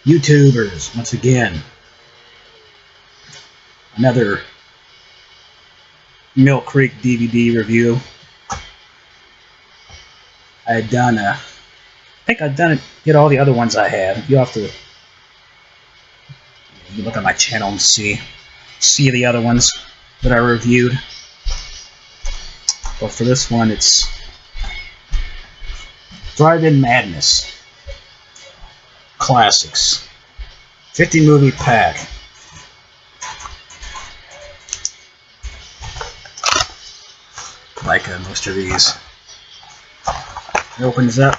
YouTubers, once again, another Mill Creek DVD review. I had done I think I've done it, did all the other ones I had. You'll have to you look at my channel and see the other ones that I reviewed. But for this one, it's Drive-In Madness Classics 50 movie pack. Like most of these. It opens up.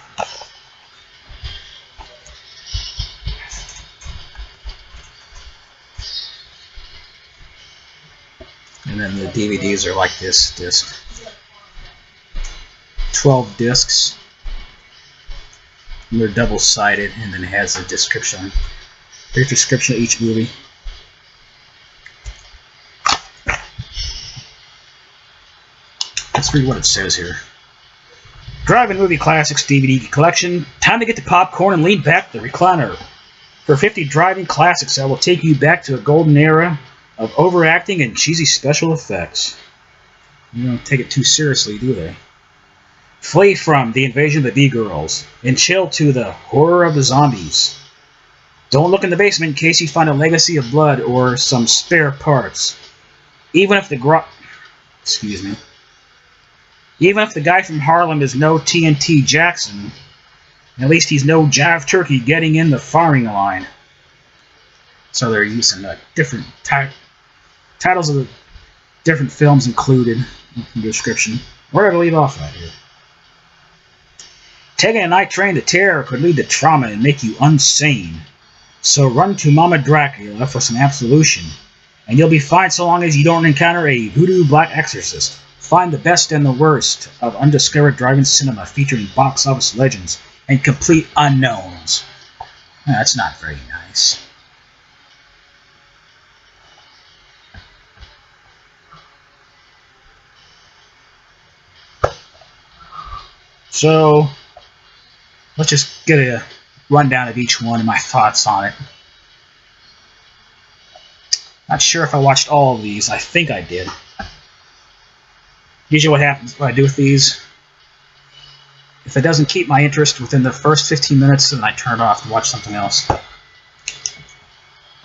And then the DVDs are like this disc. 12 discs. And they're double-sided, and then it has a description. Brief description of each movie. Let's read what it says here. Drive-In Movie Classics DVD collection. Time to get the popcorn and lean back the recliner. For 50 drive-in classics, I will take you back to a golden era of overacting and cheesy special effects. You don't take it too seriously, do they? Flee from the invasion of the B-girls and chill to the horror of the zombies. Don't look in the basement in case you find a legacy of blood or some spare parts. Even if the guy from Harlem is no TNT Jackson, at least he's no Jive Turkey getting in the firing line. So they're using different titles of the different films included in the description. Where did I leave off at here? Taking a night train to terror could lead to trauma and make you insane. So run to Mama Dracula for some absolution, and you'll be fine so long as you don't encounter a voodoo black exorcist. Find the best and the worst of undiscovered drive-in cinema featuring box office legends and complete unknowns. That's not very nice. So, let's just get a rundown of each one and my thoughts on it. Not sure if I watched all of these. I think I did. Usually what happens, what I do with these, if it doesn't keep my interest within the first 15 minutes, then I turn it off to watch something else.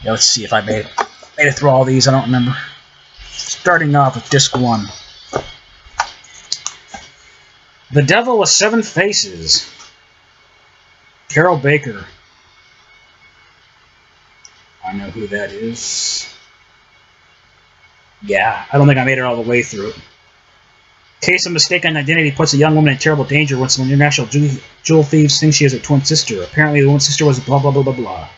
Yeah, let's see if I made it through all these. I don't remember. Starting off with disc 1. The Devil with Seven Faces. Carol Baker. I know who that is. Yeah, I don't think I made it all the way through it. Case of mistaken identity puts a young woman in terrible danger when some international jewel thieves think she is her twin sister. Apparently the one sister was blah blah blah blah blah.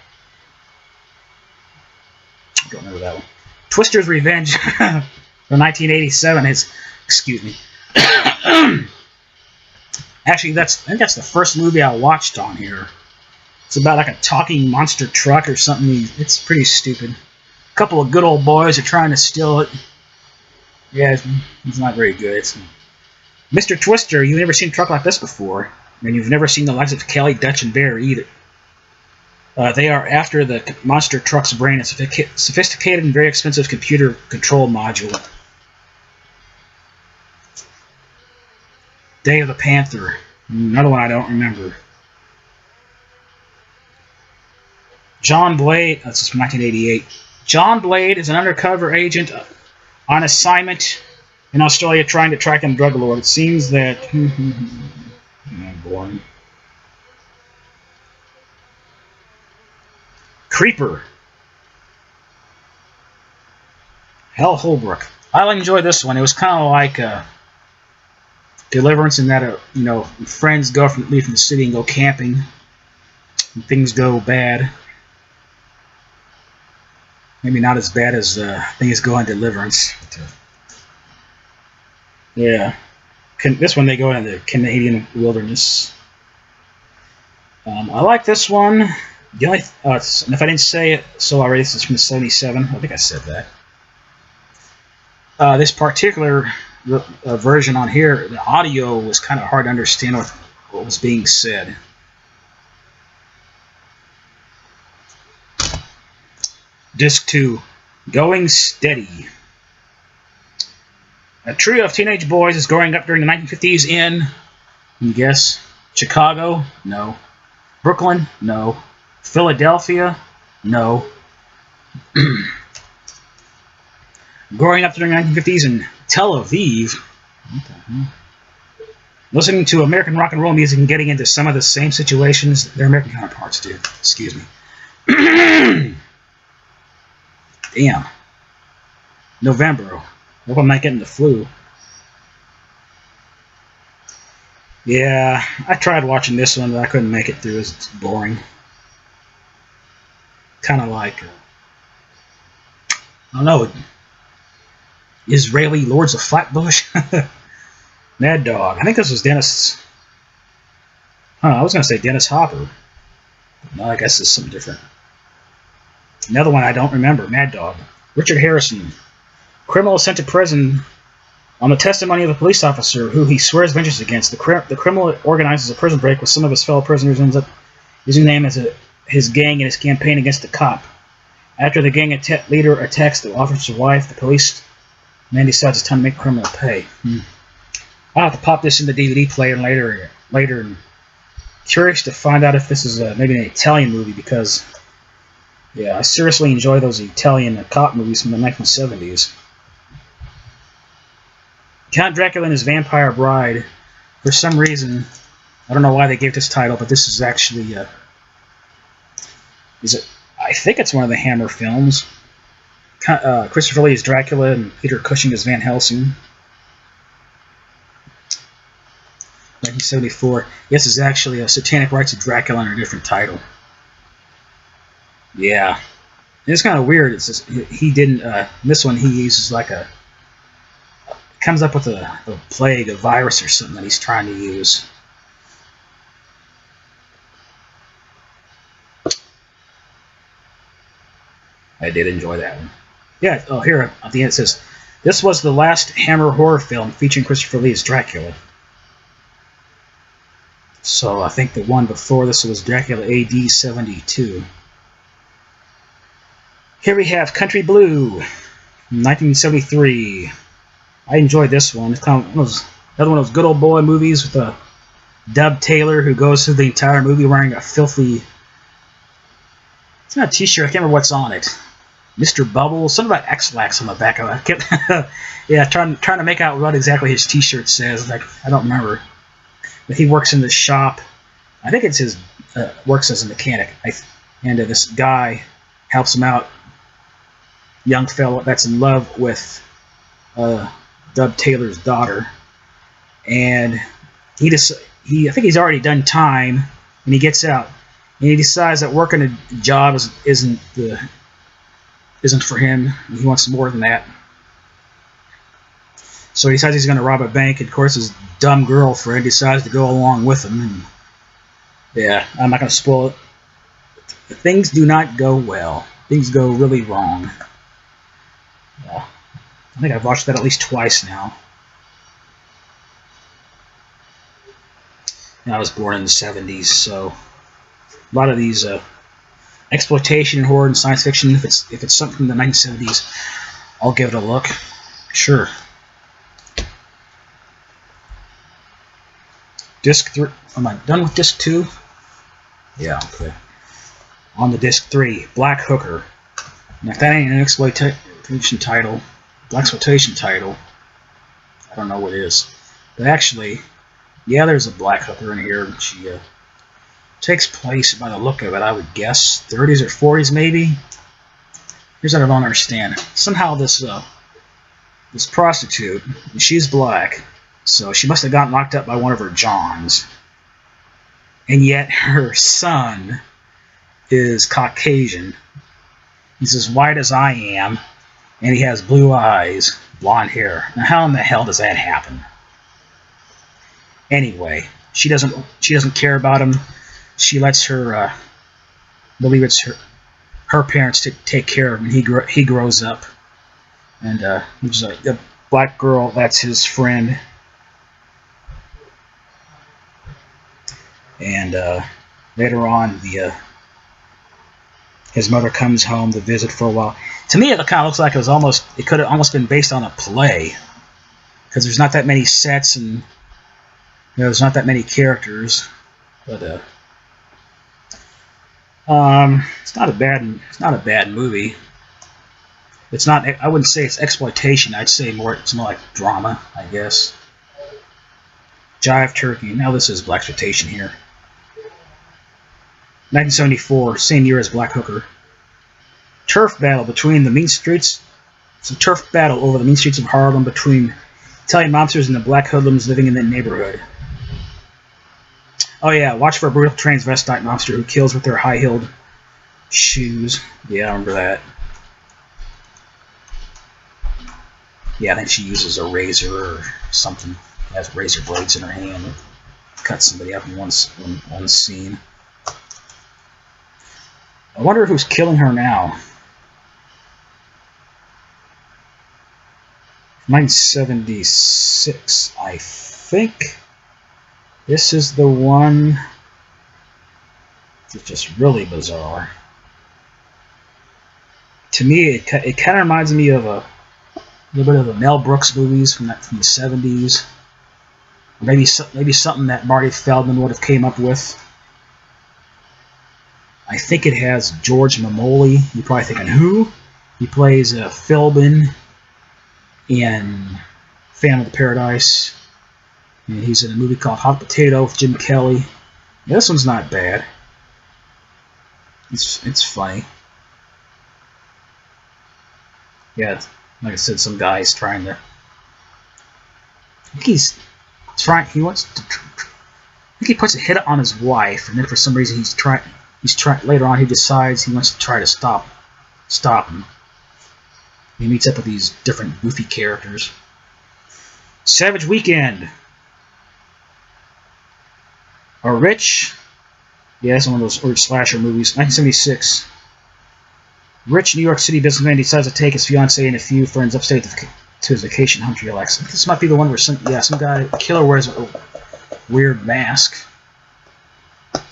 I don't remember that one. Twister's Revenge from 1987 is, excuse me. Actually, I think that's the first movie I watched on here. It's about like a talking monster truck or something. It's pretty stupid. A couple of good old boys are trying to steal it. Yeah, it's not very good. It's Mr. Twister, you've never seen a truck like this before. And you've never seen the likes of Kelly, Dutch, and Bear either. They are after the monster truck's brain, a sophisticated and very expensive computer control module. Day of the Panther. Another one I don't remember. John Blade. That's from 1988. John Blade is an undercover agent on assignment in Australia trying to track a drug lord. It seems that... boring. Creeper. Hal Holbrook. I enjoyed this one. It was kind of like Deliverance in that, friends leave from the city and go camping. And things go bad. Maybe not as bad as things go on Deliverance. But, yeah. This one they go into the Canadian wilderness. I like this one. The only and if I didn't say it so already, this is from the 77. I think I said that. This particular version on here, the audio was kind of hard to understand what was being said. Disc 2, Going Steady. A trio of teenage boys is growing up during the 1950s in, you guess, Chicago? No. Brooklyn? No. Philadelphia? No. Growing up during the 1950s in Tel Aviv. What the hell? Listening to American rock and roll music and getting into some of the same situations their American counterparts do. Excuse me. Damn. November. Hope I'm not getting the flu. Yeah, I tried watching this one, but I couldn't make it through. It's boring. Kind of like, I don't know, Israeli Lords of Flatbush? Mad Dog. I think this was Dennis. I was going to say Dennis Hopper. No, I guess it's something different. Another one I don't remember. Mad Dog. Richard Harrison. Criminal sent to prison on the testimony of a police officer who he swears vengeance against. The criminal organizes a prison break with some of his fellow prisoners and ends up using them as his gang in his campaign against the cop. After the gang leader attacks the officer's wife, the police man decides it's time to make the criminal pay. I'll have to pop this in the DVD player later. And curious to find out if this is maybe an Italian movie, because yeah, I seriously enjoy those Italian cop movies from the 1970s. Count Dracula and his Vampire Bride. For some reason, I don't know why they gave this title, but this is actually I think it's one of the Hammer films. Christopher Lee is Dracula and Peter Cushing is Van Helsing. 1974. This is actually a Satanic Rites of Dracula under a different title. Yeah. It's kind of weird. It's just, he didn't, this one he uses like comes up with a plague, a virus or something that he's trying to use. I did enjoy that one. Yeah, oh, here at the end it says, this was the last Hammer horror film featuring Christopher Lee as Dracula. So I think the one before this was Dracula AD 72. Here we have Country Blue, 1973. I enjoyed this one. It's kind of another one of those good old boy movies with Dub Taylor, who goes through the entire movie wearing a filthy... It's not a t-shirt, I can't remember what's on it. Mr. Bubble, something about X-Lax on the back of it. Yeah, trying to make out what exactly his t-shirt says. Like, I don't remember. But he works in the shop. I think it's his works as a mechanic. And this guy helps him out. Young fellow that's in love with Dub Taylor's daughter. And I think he's already done time, and he gets out. And he decides that working a job isn't for him. He wants more than that. So he decides he's going to rob a bank, and of course his dumb girlfriend decides to go along with him. And yeah, I'm not going to spoil it. Things do not go well. Things go really wrong. I think I've watched that at least twice now. And I was born in the 70s, so a lot of these exploitation, horror, and science fiction, if it's something from the 1970s, I'll give it a look. Sure. Disc 3. Am I done with Disc 2? Yeah, okay. On the Disc 3, Black Hooker. Now, if that ain't an exploitation title, blaxploitation title, I don't know what is. But actually, yeah, there's a Black Hooker in here. She takes place, by the look of it, I would guess 30s or 40s maybe. Here's what I don't understand. Somehow this prostitute, she's black, so she must have gotten locked up by one of her Johns. And yet her son is Caucasian. He's as white as I am, and he has blue eyes, blonde hair. Now how in the hell does that happen? Anyway, she doesn't care about him. She lets her believe it's her parents to take care of him. He grows up, and there's a black girl that's his friend. And later on, His mother comes home to visit for a while. To me, it kind of looks like it could have almost been based on a play, because there's not that many sets and there's not that many characters. But it's not a bad movie. It's not. I wouldn't say it's exploitation. I'd say it's more like drama, I guess. Jive Turkey. Now this is blaxploitation here. 1974, same year as Black Hooker. Turf battle between the mean streets. It's a turf battle over the mean streets of Harlem between Italian mobsters and the black hoodlums living in the neighborhood. Oh yeah, watch for a brutal transvestite mobster who kills with their high-heeled shoes. Yeah, I remember that. Yeah, I think she uses a razor or something. Has razor blades in her hand and cuts somebody up in one scene. I wonder who's killing her now. 1976, I think. This is the one. It's just really bizarre. To me, it kind of reminds me of a little bit of the Mel Brooks movies from the 70s. Maybe something that Marty Feldman would have came up with. I think it has George Mamoli. You're probably thinking, who? He plays Philbin in Phantom of the Paradise. And he's in a movie called Hot Potato with Jim Kelly. Yeah, this one's not bad. It's funny. Yeah, like I said, some guy's trying to. I think he wants to. I think he puts a hit on his wife, and then for some reason he's trying. Later on, he decides he wants to try to stop him. He meets up with these different goofy characters. Savage Weekend. A rich. Yeah, that's one of those old slasher movies. 1976. Rich New York City businessman decides to take his fiancée and a few friends upstate to his vacation home to relax. This might be the one where some guy, killer, wears a weird mask.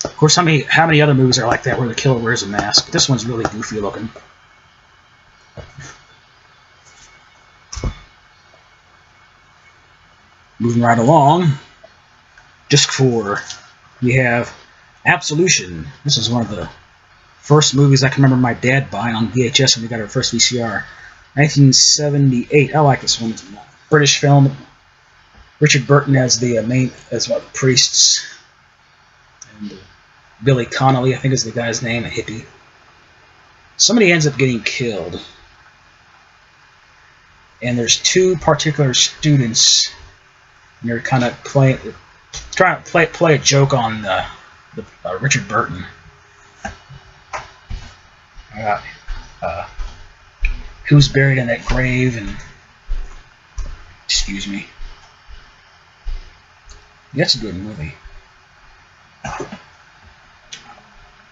Of course, how many other movies are like that where the killer wears a mask? This one's really goofy looking. Moving right along. Disc 4. We have Absolution. This is one of the first movies I can remember my dad buying on VHS when we got our first VCR. 1978. I like this one. It's a British film. Richard Burton as one of the priests. And Billy Connolly, I think is the guy's name, a hippie. Somebody ends up getting killed. And there's two particular students, and they're kind of trying to play a joke on Richard Burton. Who's buried in that grave, and excuse me. That's a good movie.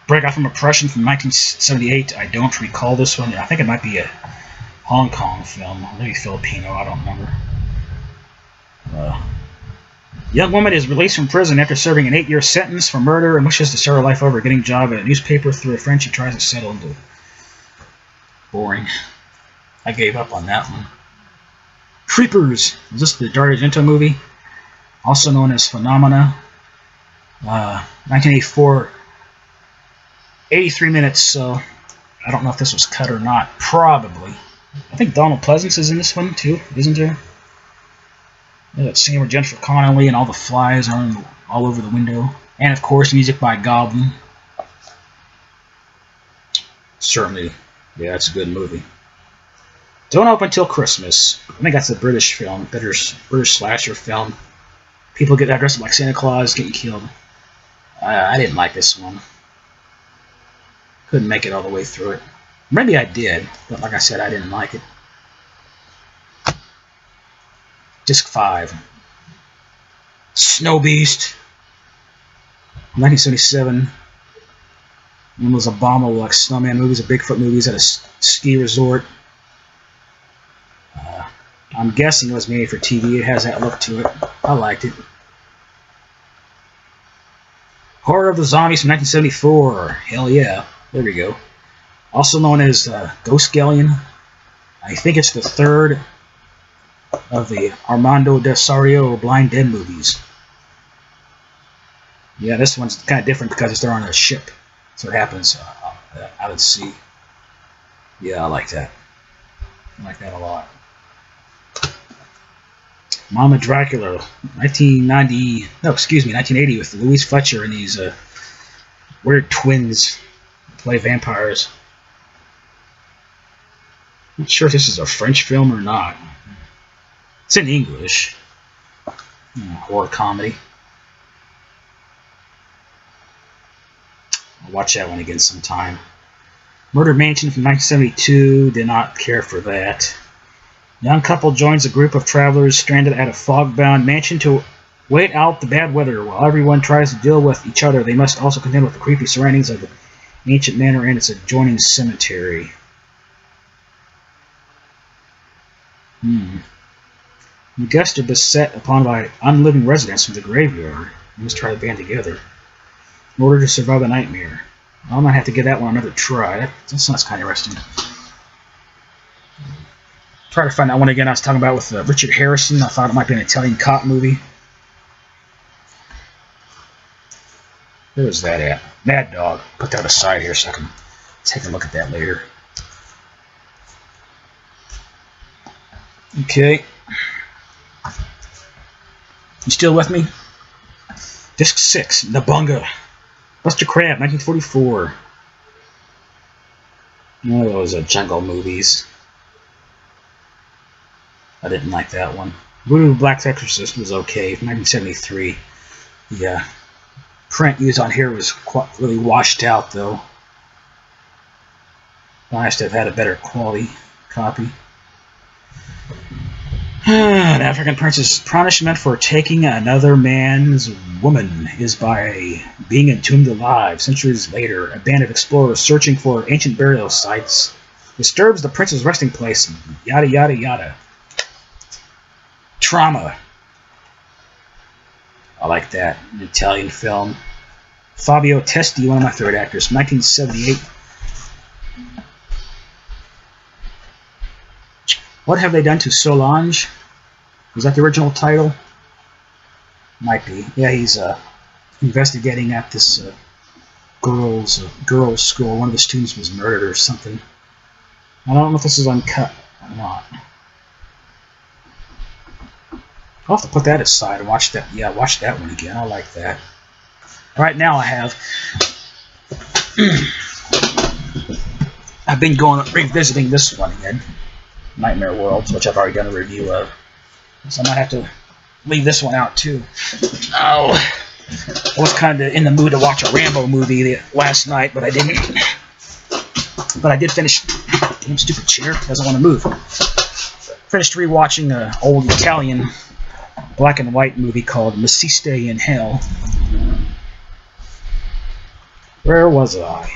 Breakout from Oppression from 1978. I don't recall this one. I think it might be a Hong Kong film, or maybe Filipino. I don't remember. Young woman is released from prison after serving an 8-year sentence for murder and wishes to start her life over, getting a job at a newspaper. Through a friend, she tries to settle into. Boring. I gave up on that one. Creepers. Is this the Dario Argento movie? Also known as Phenomena. 1984. 83 minutes, so I don't know if this was cut or not. Probably. I think Donald Pleasance is in this one too, isn't there? That scene where Jennifer Connelly and all the flies are all over the window. And of course, music by Goblin. Certainly, yeah, it's a good movie. Don't Open Till Christmas. I think that's a British film, British slasher film. People get dressed up like Santa Claus, getting killed. I didn't like this one. Couldn't make it all the way through it. Maybe I did, but like I said, I didn't like it. Disc 5. Snow Beast. 1977. One was abominable, like snowman movies or Bigfoot movies at a ski resort. I'm guessing it was made for TV. It has that look to it. I liked it. Horror of the Zombies from 1974. Hell yeah. There we go. also known as Ghost Galleon. I think it's the third of the Armando Desario Blind Dead movies. Yeah, this one's kind of different because they're on a ship, so it happens out at sea. Yeah, I like that. I like that a lot. Mama Dracula, 1980 with Louise Fletcher and these weird twins who play vampires. Not sure if this is a French film or not. It's in English. Horror comedy. I'll watch that one again sometime. Murder Mansion from 1972. Did not care for that. Young couple joins a group of travelers stranded at a fog-bound mansion to wait out the bad weather. While everyone tries to deal with each other, they must also contend with the creepy surroundings of the ancient manor and its adjoining cemetery. The guests are beset upon by unliving residents from the graveyard. They must try to band together in order to survive the nightmare. I might have to give that one another try. That sounds kind of interesting. Try to find that one again I was talking about with Richard Harrison. I thought it might be an Italian cop movie. Where was that at? Mad Dog. Put that aside here so I can take a look at that later. Okay. You still with me? Disc 6, Nabunga. Buster Crab, 1944. One of those jungle movies. I didn't like that one. Voodoo Black Exorcist was okay, 1973. The print used on here was really washed out, though. Nice to have had a better quality copy. An African prince's punishment for taking another man's woman is by being entombed alive. Centuries later, a band of explorers searching for ancient burial sites disturbs the prince's resting place. Yada yada yada. Trauma. I like that. An Italian film. Fabio Testi, one of my favorite actors, 1978. What Have They Done to Solange? Was that the original title? Might be. Yeah, he's investigating at this girls' school. One of the students was murdered or something. I don't know if this is uncut or not. I'll have to put that aside and watch that. Yeah, watch that one again. I like that. Right now I have. I've been revisiting this one again. Nightmare Worlds, which I've already done a review of. So I might have to leave this one out too. Oh, I was kind of in the mood to watch a Rambo movie last night, but I didn't. But I did finish. Damn stupid chair doesn't want to move. Finished rewatching an old Italian black and white movie called Maciste in Hell. Where was I?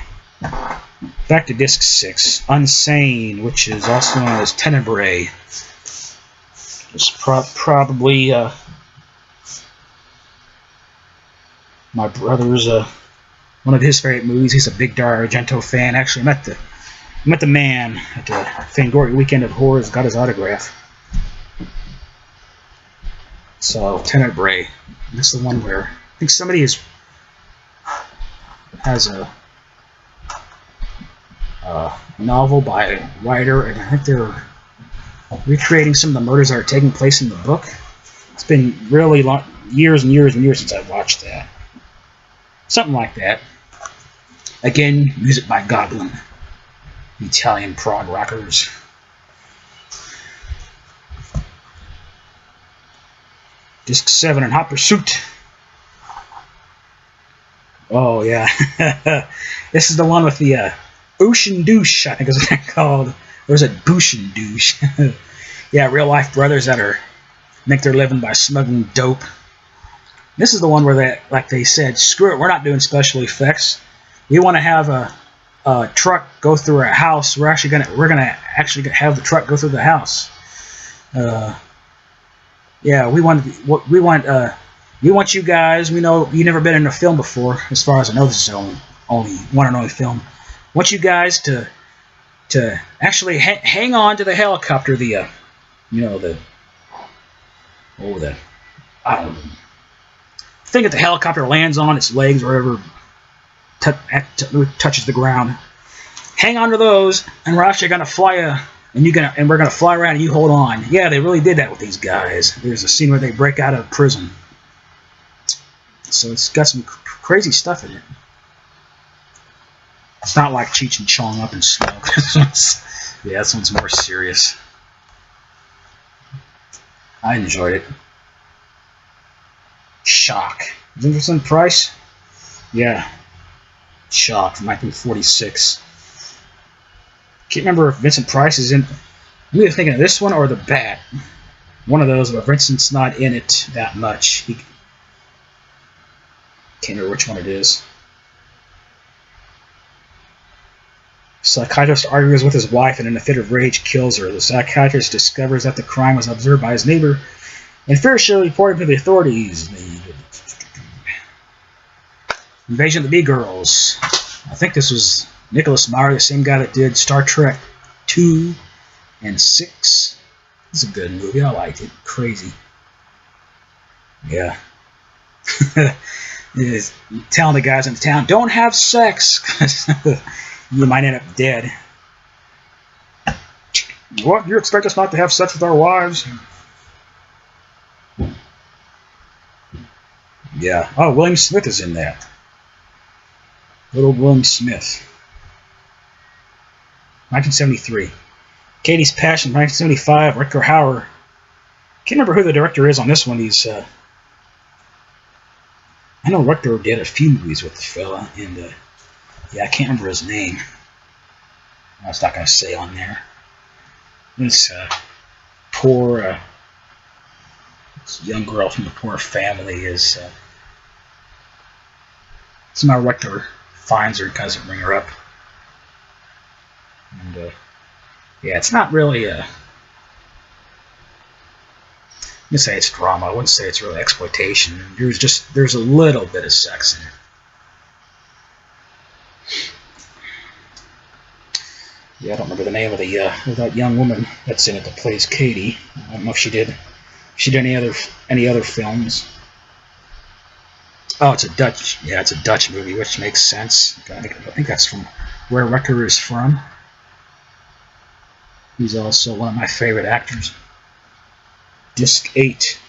Back to disc 6, Unsane, which is also known as Tenebrae. It's probably my brother's one of his favorite movies. He's a big Dario Argento fan. Actually, met the man at the Fangoria Weekend of Horrors. Got his autograph. So Tenebrae. That's the one where I think somebody has a novel by a writer, and I think they're recreating some of the murders that are taking place in the book. It's been really long, years and years and years since I've watched that. Something like that. Again, music by Goblin, Italian prog rockers. Disc 7 in Hot Pursuit. Oh yeah, this is the one with the Ocean Douche, I think is what they're called. There's a Ocean Douche. Yeah, real life brothers that make their living by smuggling dope. This is the one where they said, screw it, we're not doing special effects. We want to have a truck go through our house. We're gonna actually have the truck go through the house. Yeah, we want you guys. We know you've never been in a film before. As far as I know, this is only one and only film. Want you guys to to actually hang on to the helicopter. The I don't know, thing that the helicopter lands on, its legs or whatever touches the ground. Hang on to those, and we're actually gonna fly we're gonna fly around and you hold on. Yeah, they really did that with these guys. There's a scene where they break out of prison. So it's got some crazy stuff in it. It's not like Cheech and Chong Up in Smoke. Yeah, this one's more serious. I enjoyed it. Shock. Vincent Price? Yeah. Shock from 1946. Can't remember if Vincent Price is in. I'm either thinking of this one or The Bat. One of those, but Vincent's not in it that much. Can't remember which one it is. Psychiatrist argues with his wife and in a fit of rage kills her. The psychiatrist discovers that the crime was observed by his neighbor and fears she'll report him to the authorities. Invasion of the B-Girls. I think this was Nicholas Meyer, the same guy that did Star Trek 2 and 6. It's a good movie. I liked it. Crazy. Yeah. Telling the guys in the town, don't have sex. You might end up dead. What? You expect us not to have sex with our wives? Yeah. Oh, William Smith is in that. Little William Smith. 1973. Katie's Passion, 1975. Rutger Hauer. Can't remember who the director is on this one. He's, I know Rutger did a few movies with the fella, and yeah, I can't remember his name. I was not going to say on there. This poor this young girl from a poor family is somehow Rutger finds her and doesn't bring her up. And yeah, it's not really I'm gonna say it's drama. I wouldn't say it's really exploitation. There's a little bit of sex in it. Yeah, I don't remember the name of that young woman that's in it that plays Katie. I don't know if she did any other films. Oh, it's a Dutch. Yeah, it's a Dutch movie, which makes sense. I think that's from where Rutger is from. He's also one of my favorite actors. Disc 8.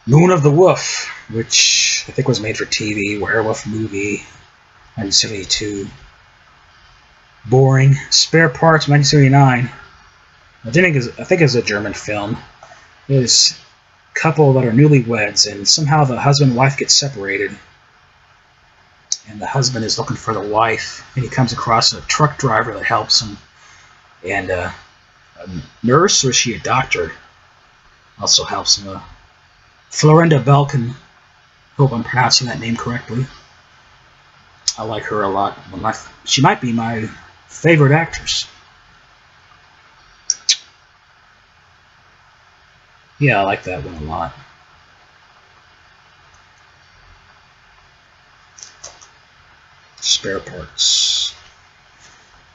Moon of the Wolf, which I think was made for TV. Werewolf movie, 1972. Boring. Spare Parts, 1979. I think it's a German film. There's a couple that are newlyweds, and somehow the husband and wife get separated. And the husband is looking for the wife, and he comes across a truck driver that helps him. And a nurse, or is she a doctor, also helps him. Florinda Belkin. Hope I'm pronouncing that name correctly. I like her a lot. She might be my favorite actress. Yeah, I like that one a lot. Spare Parts.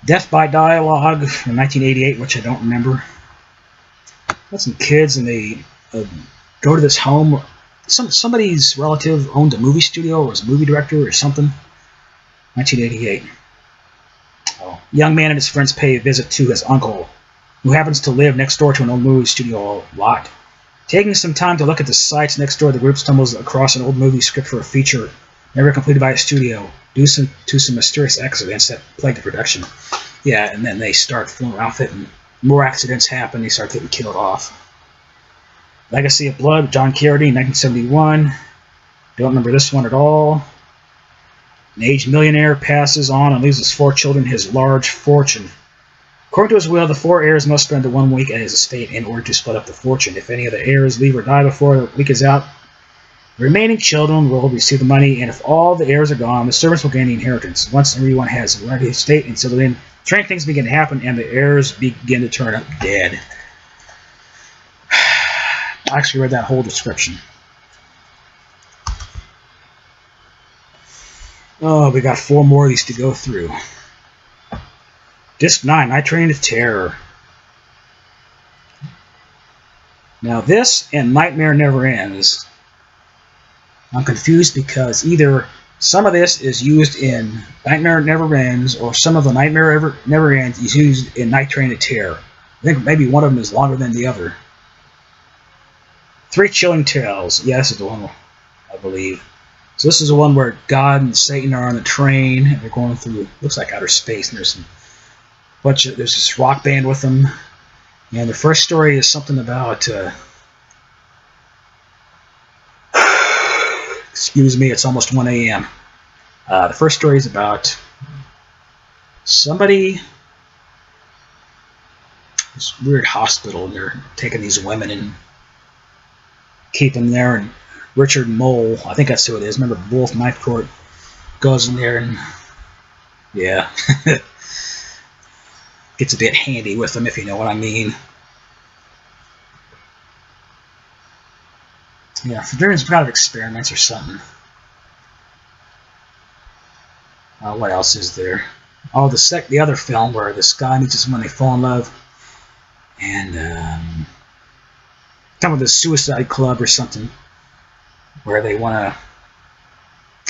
Death by Dialogue from 1988, which I don't remember. Got some kids, and they go to this home. Somebody's relative owned a movie studio or was a movie director or something. 1988. Oh. Young man and his friends pay a visit to his uncle, who happens to live next door to an old movie studio lot. Taking some time to look at the sites next door, the group stumbles across an old movie script for a feature never completed by a studio, due to some mysterious accidents that plagued the production. Yeah, and then they start fooling around with it, and more accidents happen. They start getting killed off. Legacy of Blood, John Carradine, 1971. Don't remember this one at all. An aged millionaire passes on and leaves his 4 children his large fortune. According to his will, the 4 heirs must spend the 1 week at his estate in order to split up the fortune. If any of the heirs leave or die before the week is out, the remaining children will receive the money, and if all the heirs are gone, the servants will gain the inheritance. Once everyone has run the estate and settled in, strange things begin to happen, and the heirs begin to turn up dead. I actually read that whole description. Oh, we got 4 more of these to go through. Disc 9, Night Train to Terror. Now this and Nightmare Never Ends. I'm confused because either some of this is used in Nightmare Never Ends or some of the Nightmare Never Ends is used in Night Train to Terror. I think maybe one of them is longer than the other. Three Chilling Tales. Yeah, this is the one, I believe. So this is the one where God and Satan are on a train and they're going through, looks like outer space, and there's there's this rock band with them. And the first story is something about excuse me, it's almost 1 a.m. The first story is about somebody, this weird hospital, and they're taking these women and keeping them there, and Richard Mole, I think that's who it is. Remember, Wolf Knife Court goes in there and, yeah, gets a bit handy with them, if you know what I mean. Yeah, so during some kind of experiments or something. What else is there? Oh, the other film where this guy meets this woman, they fall in love, and come with a suicide club or something, where they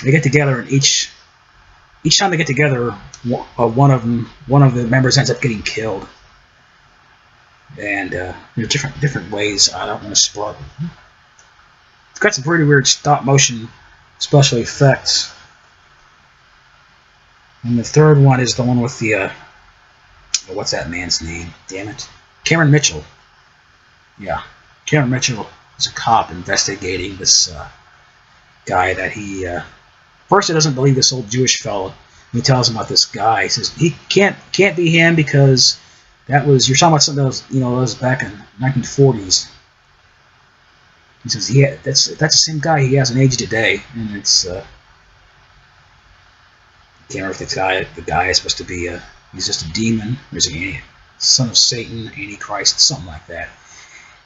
get together, and each time they get together, one of the members ends up getting killed, and different ways. I don't want to spoil it. It's got some pretty weird stop motion special effects. And the third one is the one with the what's that man's name? Damn it, Cameron Mitchell. Yeah, Cameron Mitchell is a cop investigating this guy that he first he doesn't believe this old Jewish fellow. He tells him about this guy. He says he can't be him because that was, you're talking about something that was, that was back in 1940s. He says that's the same guy. He hasn't aged a day, and it's I can't remember if the guy is supposed to be he's just a demon, or is he a son of Satan, Antichrist, something like that.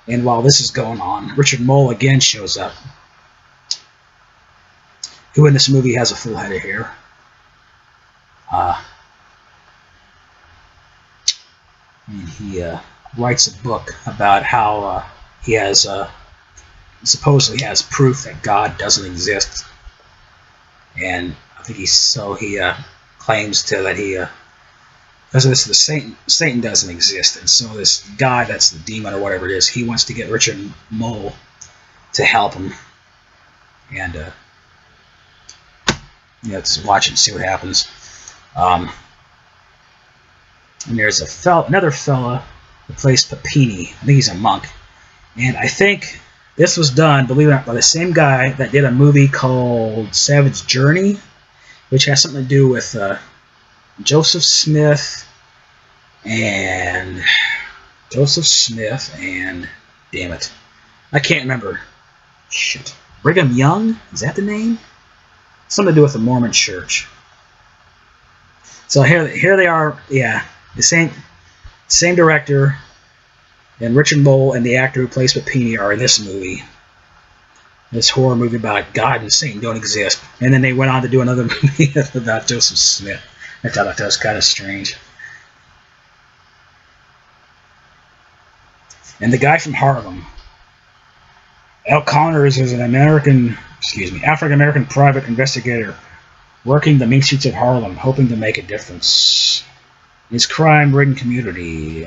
And while this is going on, Richard Mole again shows up, who in this movie has a full head of hair. And he writes a book about how he has supposedly has proof that God doesn't exist, and I think he claims that Satan doesn't exist, and so this guy that's the demon or whatever it is, he wants to get Richard Mole to help him, and let's watch it and see what happens. And there's another fella who plays Papini. I think he's a monk, and I think this was done, believe it or not, by the same guy that did a movie called Savage Journey, which has something to do with Joseph Smith and damn it, I can't remember. Shit, Brigham Young, is that the name? Something to do with the Mormon Church. So here they are, yeah, the same director. And Richard Mole and the actor who plays Papini are in this movie. This horror movie about God and Satan don't exist. And then they went on to do another movie about Joseph Smith. I thought that was kind of strange. And the guy from Harlem, Al Connors, is an African-American private investigator working the main streets of Harlem, hoping to make a difference. His crime-ridden community.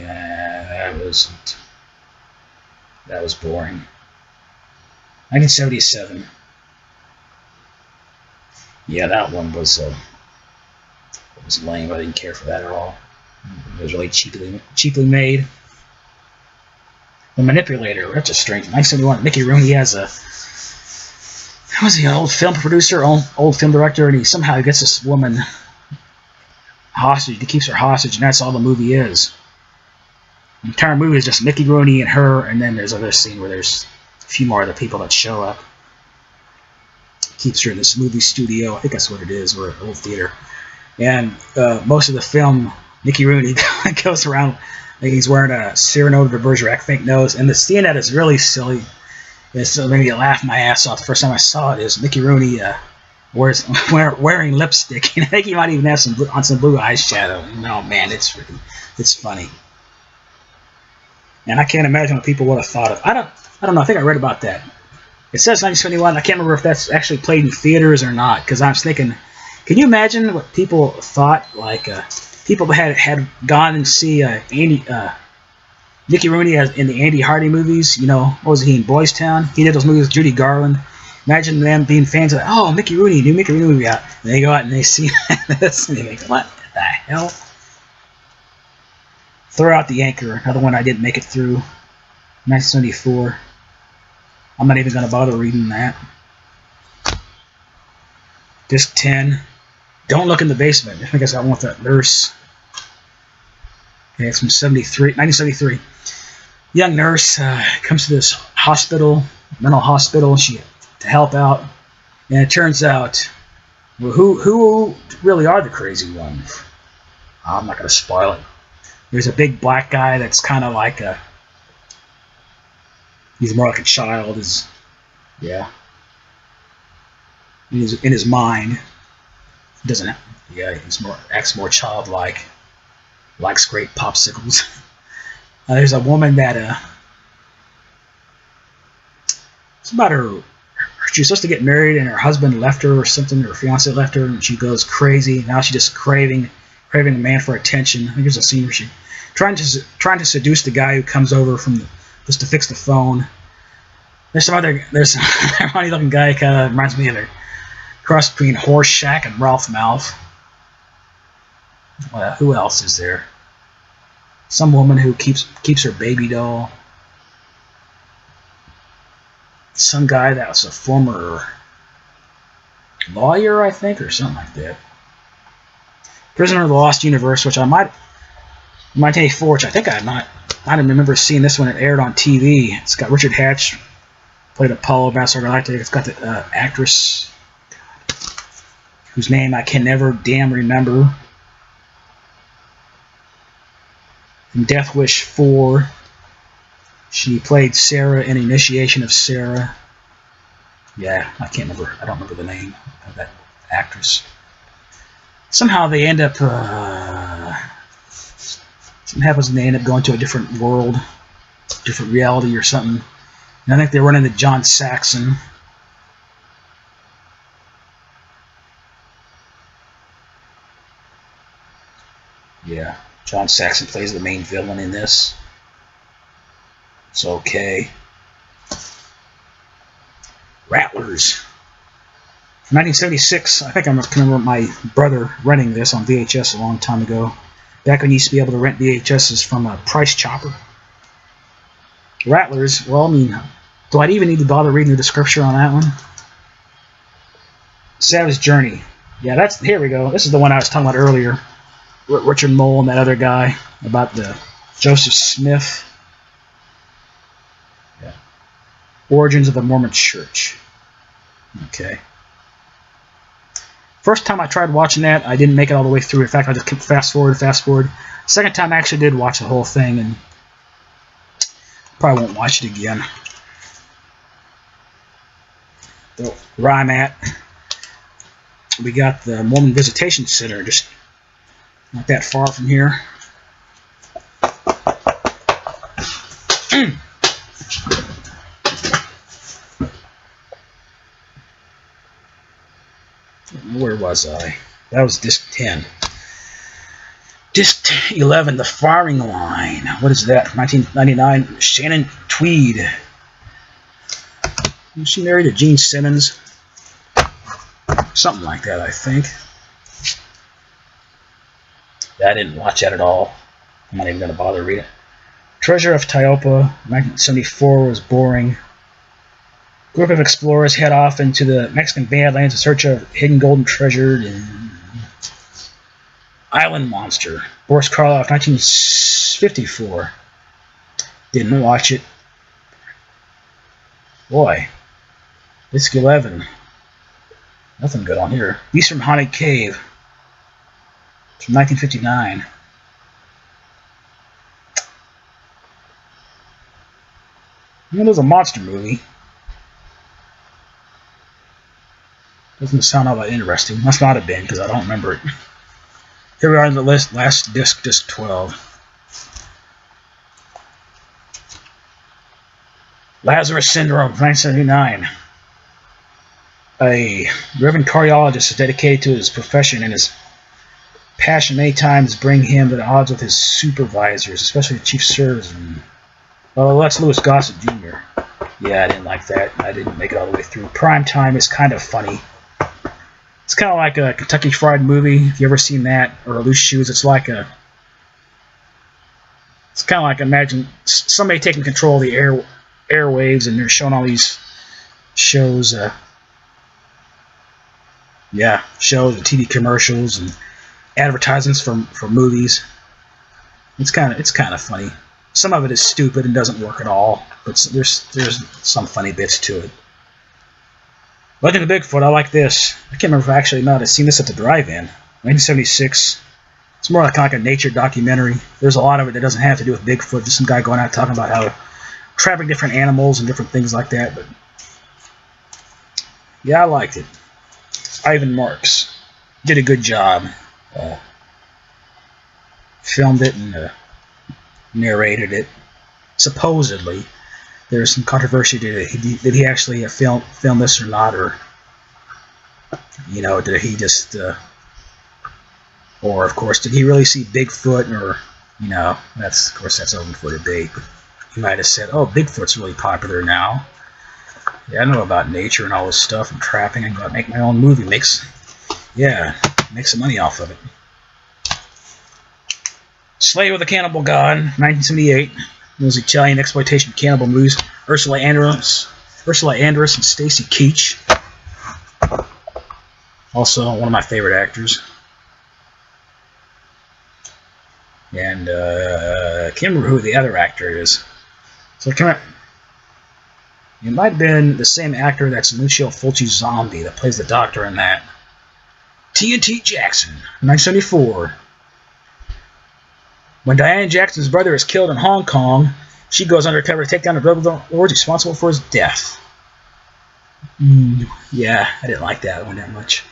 That was boring. 1977. Yeah, that one was lame. I didn't care for that at all. It was really cheaply made. The Manipulator. That's a strange. 1971. Mickey Rooney has an old film producer, old film director, and he somehow gets this woman hostage. He keeps her hostage, and that's all the movie is. The entire movie is just Mickey Rooney and her, and then there's another scene where there's a few more other people that show up. Keeps her in this movie studio. I think that's what it is, or an old theater. And most of the film, Mickey Rooney goes around like he's wearing a Cyrano de Bergerac fake nose, and the scene that is really silly, it made me laugh my ass off the first time I saw it, is Mickey Rooney wearing lipstick. And I think he might even have some blue eyeshadow. No, man, it's funny. And I can't imagine what people would have thought of. I don't know. I think I read about that. It says 1971. I can't remember if that's actually played in theaters or not. Because I was thinking, can you imagine what people thought? Like people had gone and see Mickey Rooney in the Andy Hardy movies. You know, what was he in Boys Town? He did those movies with Judy Garland. Imagine them being fans of, oh, Mickey Rooney, new Mickey Rooney movie out. And they go out and they see this and they think, what the hell? Throw Out the Anchor, another one I didn't make it through. 1974. I'm not even going to bother reading that. Disc 10. Don't Look in the Basement. I guess I want that nurse. Okay, it's from 1973. Young nurse comes to this hospital, mental hospital, to help out. And it turns out, well, who really are the crazy ones? I'm not going to spoil it. There's a big black guy that's kind of like he's more like a child. In his mind, he doesn't. Yeah, acts more childlike. Likes great popsicles. There's a woman that it's about her. She was supposed to get married, and her husband left her or something. Her fiance left her, and she goes crazy. Now she's just craving a man for attention. I think there's a scene where she trying to seduce the guy who comes over just to fix the phone. There's a funny looking guy, kind of reminds me of a cross between Horseshack and Ralph Malph. Who else is there? Some woman who keeps her baby doll. Some guy that was a former lawyer, I think, or something like that. Prisoner of the Lost Universe, which I might 1984, which I think I didn't remember seeing this when it aired on TV. It's got Richard Hatch, played Apollo, Battlestar Galactica. It's got the actress whose name I can never damn remember. From Death Wish 4, she played Sarah in Initiation of Sarah. Yeah, I don't remember the name of that actress. Somehow they end up, something happens and they end up going to a different world, different reality or something. And I think they run into John Saxon. Yeah, John Saxon plays the main villain in this. It's okay. Rattlers. 1976, I think I can remember my brother renting this on VHS a long time ago. Back when you used to be able to rent VHSs from a Price Chopper. Rattlers, well, I mean, do I even need to bother reading the description on that one? Savage Journey. Yeah, here we go. This is the one I was talking about earlier. Richard Mole and that other guy about the Joseph Smith. Yeah. Origins of the Mormon Church. Okay. First time I tried watching that, I didn't make it all the way through. In fact, I just kept fast forward. Second time I actually did watch the whole thing, and probably won't watch it again. Where I'm at, we got the Mormon Visitation Center, just not that far from here. Where was I? That was disc 10. Disc 11, The Firing Line. What is that? 1999. Shannon Tweed. Was she married to Gene Simmons? Something like that, I think. I didn't watch that at all. I'm not even going to bother reading it. Treasure of Tiopa, 1974, was boring. Group of explorers head off into the Mexican Badlands in search of hidden golden treasure. Island Monster, Boris Karloff, 1954. Didn't watch it. Boy, disc 11. Nothing good on here. Beast from Haunted Cave, from 1959. You know, there's a monster movie. Doesn't sound all that interesting. Must not have been, because I don't remember it. Here we are on the list, last disc, disc 12. Lazarus Syndrome, 1979. A Reverend cardiologist is dedicated to his profession, and his passion many times bring him at odds with his supervisors, especially the chief surgeon. Well, that's Louis Gossett Jr. Yeah, I didn't like that. I didn't make it all the way through. Prime Time is kind of funny. It's kind of like a Kentucky Fried Movie. If you ever seen that, or Loose Shoes, it's like a. It's kind of like, imagine somebody taking control of the airwaves, and they're showing all these shows. Shows and TV commercials and advertisements for movies. It's kind of funny. Some of it is stupid and doesn't work at all, but there's some funny bits to it. Legend of Bigfoot, I like this. I can't remember if I actually might have seen this at the drive-in. 1976. It's more like a nature documentary. There's a lot of it that doesn't have to do with Bigfoot. Just some guy going out talking about how trapping different animals and different things like that. But yeah, I liked it. Ivan Marks did a good job. Filmed it and narrated it. Supposedly, there's some controversy. Did he actually film this or not, or did he just, or of course, did he really see Bigfoot, or that's open for debate. But he might have said, "Oh, Bigfoot's really popular now. Yeah, I know about nature and all this stuff and trapping. I can go out and make my own movie. Make some money off of it." Slave with a Cannibal God, 1978. Those Italian exploitation cannibal movies. Ursula Andress and Stacy Keach. Also one of my favorite actors. And I can't remember who the other actor is. So it might have been the same actor that's Lucio Fulci's Zombie that plays the doctor in that. TNT Jackson, 1974. When Diane Jackson's brother is killed in Hong Kong, she goes undercover to take down the drug lords responsible for his death. Yeah, I didn't like that one that much.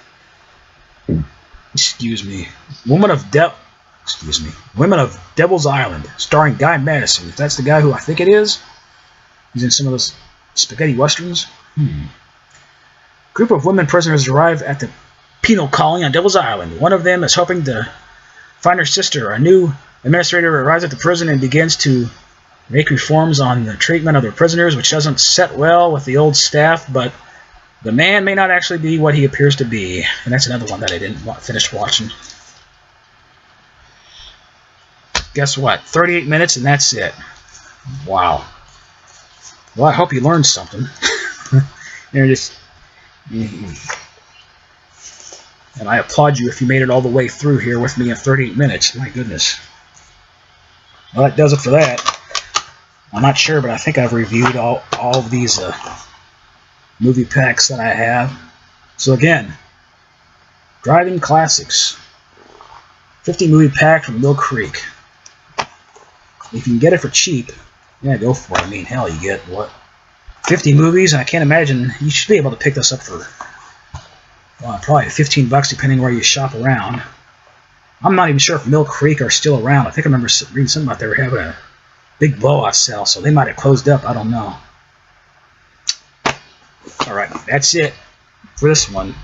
Excuse me. Women of Devil's Island, starring Guy Madison. If that's the guy who I think it is, he's in some of those spaghetti westerns. Group of women prisoners arrive at the penal colony on Devil's Island. One of them is hoping to find her sister. A new administrator arrives at the prison and begins to make reforms on the treatment of the prisoners, which doesn't set well with the old staff, but the man may not actually be what he appears to be. And that's another one that I didn't finish watching. Guess what? 38 minutes and that's it. Wow. Well, I hope you learned something. And I applaud you if you made it all the way through here with me in 38 minutes. My goodness. Well, that does it for that. I'm not sure, but I think I've reviewed all of these movie packs that I have. So again, Driving Classics. 50 movie pack from Mill Creek. If you can get it for cheap, yeah, go for it. I mean, hell, you get, what, 50 movies? I can't imagine. You should be able to pick this up for probably $15 depending where you shop around. I'm not even sure if Mill Creek are still around. I think I remember reading something about they were having a big blowout sale, so they might have closed up. I don't know. Alright, that's it for this one.